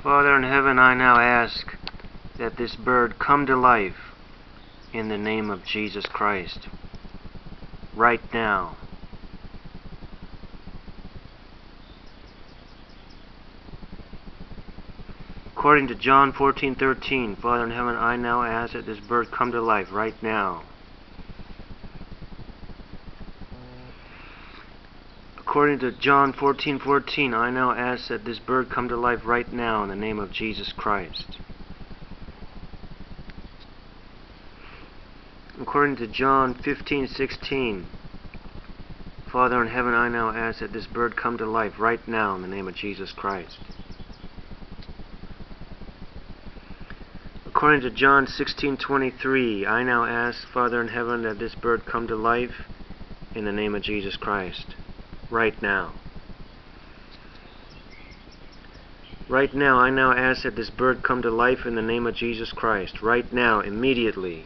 Father in heaven, I now ask that this bird come to life in the name of Jesus Christ, right now. According to John 14:13, Father in heaven, I now ask that this bird come to life right now. According to John 14:14, I now ask that this bird come to life right now in the name of Jesus Christ. According to John 15:16, Father in heaven, I now ask that this bird come to life right now in the name of Jesus Christ. According to John 16:23, I now ask, Father in heaven, that this bird come to life in the name of Jesus Christ, right now. Right now, I now ask that this bird come to life in the name of Jesus Christ, right now, immediately.